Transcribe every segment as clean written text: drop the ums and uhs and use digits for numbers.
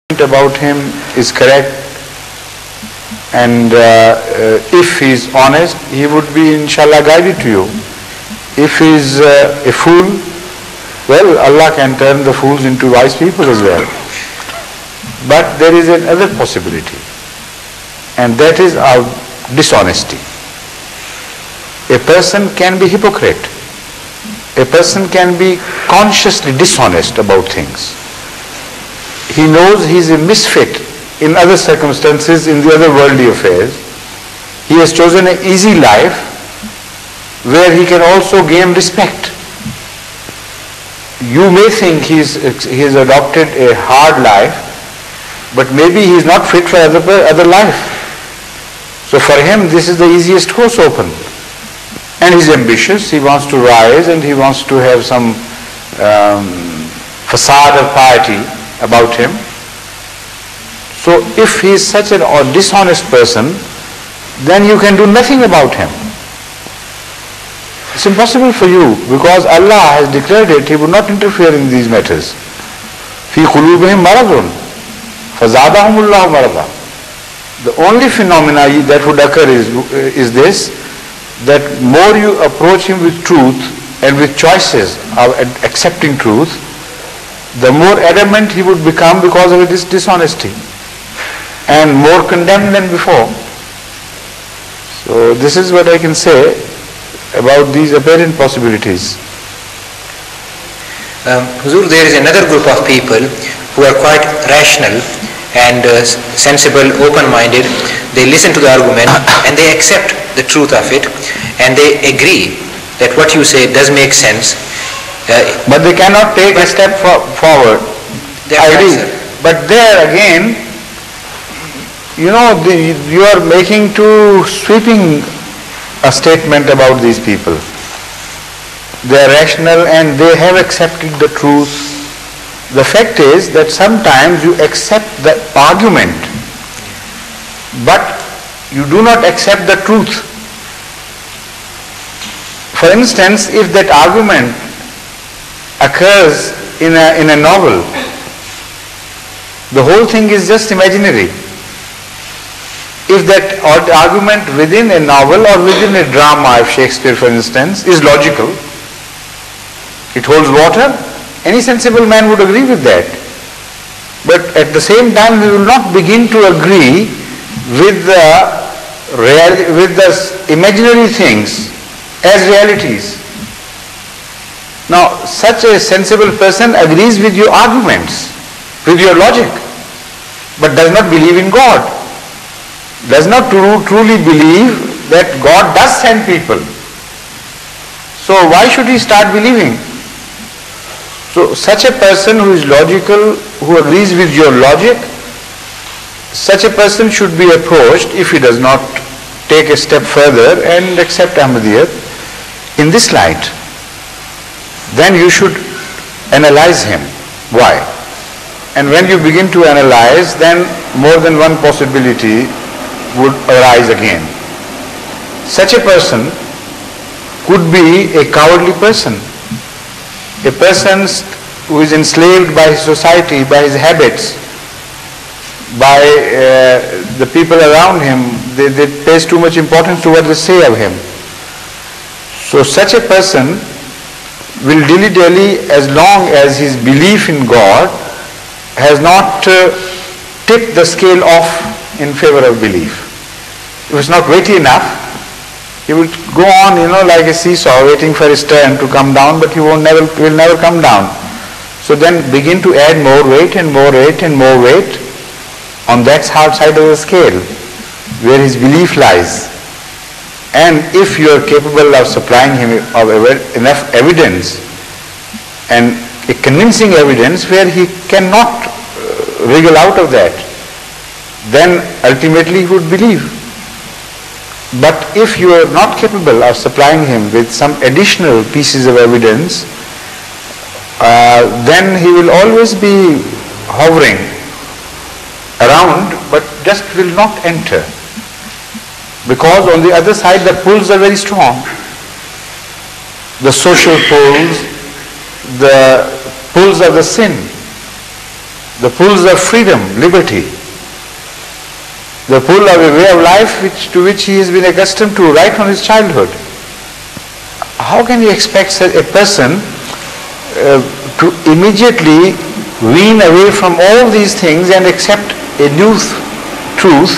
about him is correct, and if he is honest, he would be inshallah guided to you. If he is a fool, well, Allah can turn the fools into wise people as well. But there is another possibility, and that is our dishonesty. A person can be hypocrite. A person can be consciously dishonest about things. He knows he is a misfit in other circumstances, in the other worldly affairs. He has chosen an easy life where he can also gain respect. You may think he has adopted a hard life, but maybe he is not fit for other life. So for him this is the easiest course open. And he is ambitious, he wants to rise, and he wants to have some facade of piety about him. So if he is such a dishonest person, then you can do nothing about him. It's impossible for you, because Allah has declared it, He would not interfere in these matters. فِي قُلُوبِهِمْ مَرَضٌ فَزَادَهُمُ اللَّهُ مَرَضًا. The only phenomena that would occur is this, that more you approach him with truth and with choices of accepting truth, the more adamant he would become because of this dishonesty, and more condemned than before. So this is what I can say about these apparent possibilities. Huzur, there is another group of people who are quite rational and sensible, open-minded. They listen to the argument and they accept the truth of it, and they agree that what you say does make sense. But they cannot take a step forward. I agree. But there again, you know, you are making too sweeping a statement about these people. They are rational and they have accepted the truth. The fact is that sometimes you accept the argument, but you do not accept the truth. For instance, if that argument occurs in a novel, the whole thing is just imaginary. If that argument within a novel or within a drama of Shakespeare, for instance, is logical, it holds water, any sensible man would agree with that. But at the same time, we will not begin to agree with the imaginary things as realities. Now, such a sensible person agrees with your arguments, with your logic, but does not believe in God, does not truly believe that God does send people. So why should he start believing? So such a person who is logical, who agrees with your logic, such a person should be approached, if he does not take a step further and accept Ahmadiyyat in this light. Then you should analyze him. Why? And when you begin to analyze, then more than one possibility would arise again. Such a person could be a cowardly person, a person who is enslaved by his society, by his habits, by the people around him. They place too much importance to what they say of him. So such a person will dilly-dally as long as his belief in God has not tipped the scale off in favor of belief. If it's not weighty enough, he will go on, like a seesaw, waiting for his turn to come down, but he will never come down. So then begin to add more weight and more weight and more weight on that hard side of the scale, where his belief lies. And if you are capable of supplying him of enough evidence, and a convincing evidence where he cannot wriggle out of that, then ultimately he would believe. But if you are not capable of supplying him with some additional pieces of evidence, then he will always be hovering around, but just will not enter. Because on the other side the pulls are very strong. The social pulls, the pulls of the sin. the pulls of freedom, liberty, the pull of a way of life to which he has been accustomed to right from his childhood. How can you expect such a person to immediately wean away from all these things and accept a new truth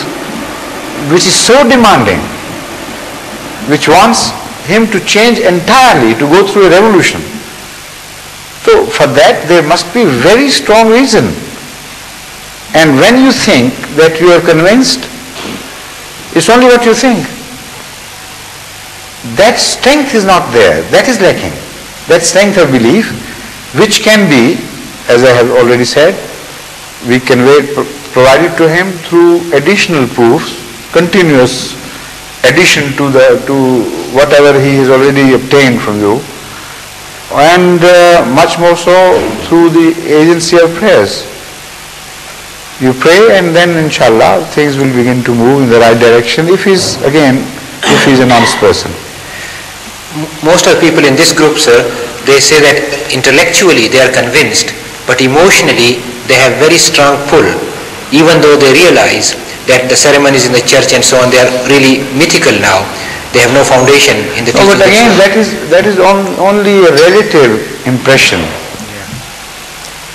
which is so demanding, which wants him to change entirely, to go through a revolution? So for that there must be very strong reason. And when you think that you are convinced, it's only what you think. That strength is not there, that is lacking. That strength of belief, which can be, as I have already said, we provide it to him through additional proofs, continuous addition to whatever he has already obtained from you, and much more so through the agency of prayers. You pray and then inshallah things will begin to move in the right direction if he's an honest person. Most of the people in this group, sir, they say that intellectually they are convinced, but emotionally they have very strong pull, even though they realize that the ceremonies in the church and so on, they are really mythical now. They have no foundation in the teaching. No, but again, that is only a relative impression.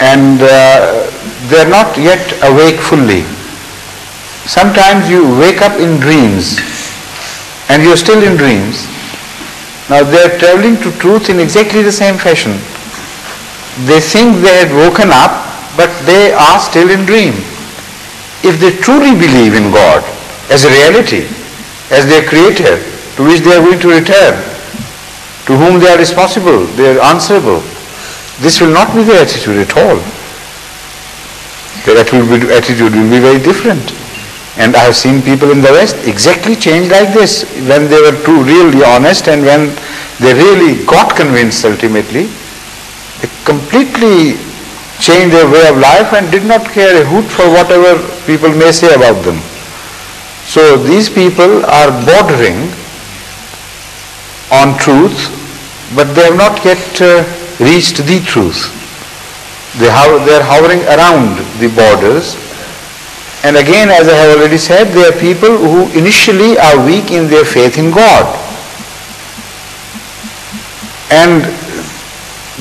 And they are not yet awake fully. Sometimes you wake up in dreams and you are still in dreams. Now they are traveling to truth in exactly the same fashion. They think they had woken up, but they are still in dream. If they truly believe in God as a reality, as their creator, to which they are going to return, to whom they are responsible, they are answerable, this will not be their attitude at all. Their attitude will be very different. And I have seen people in the West exactly change like this when they were really honest and when they really got convinced ultimately. They completely changed their way of life and did not care a hoot for whatever people may say about them. So these people are bordering on truth, but they have not yet reached the truth. They are hovering around the borders. And again, as I have already said, they are people who initially are weak in their faith in God. And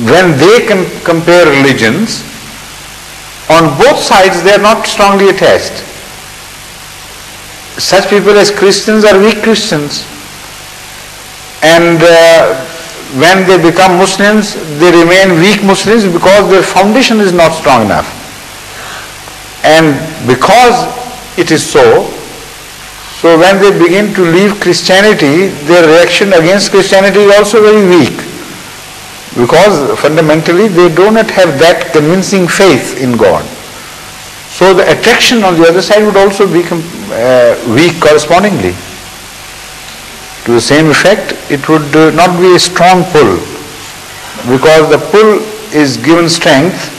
when they can compare religions, on both sides they are not strongly attached. Such people as Christians are weak Christians. And when they become Muslims, they remain weak Muslims because their foundation is not strong enough. And because it is so when they begin to leave Christianity, their reaction against Christianity is also very weak. Because fundamentally they do not have that convincing faith in God. So the attraction on the other side would also become weak correspondingly. To the same effect, it would not be a strong pull, because the pull is given strength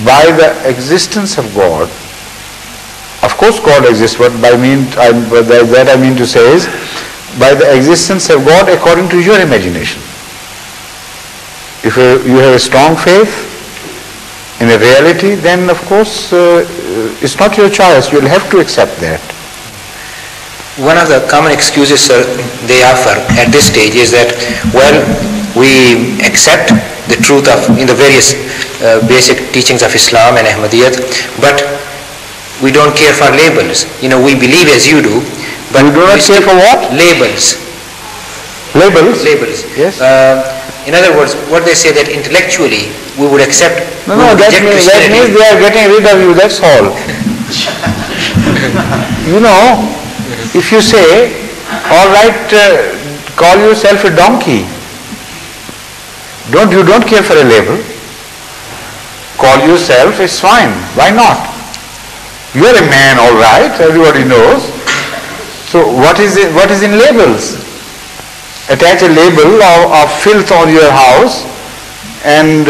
by the existence of God. Of course God exists, but that I mean to say is by the existence of God according to your imagination. If you have a strong faith in a reality, then of course it's not your choice, you will have to accept that. One of the common excuses, sir, they offer at this stage is that, well, we accept the truth in the various basic teachings of Islam and Ahmadiyyat, but we don't care for labels. We believe as you do, but we do not care for what? Labels. Labels? Labels. Yes. In other words, what they say that intellectually we would accept. No, that means they are getting rid of you, that's all. If you say, all right, call yourself a donkey. You don't care for a label. Call yourself a swine. Why not? You are a man, all right. Everybody knows. So what is in labels? Attach a label of filth on your house and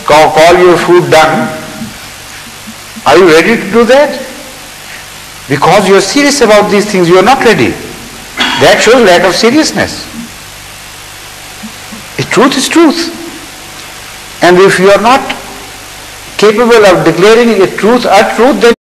call your food done. Are you ready to do that? Because you are serious about these things, you are not ready. That shows lack of seriousness. Truth is truth. And if you are not capable of declaring a truth, then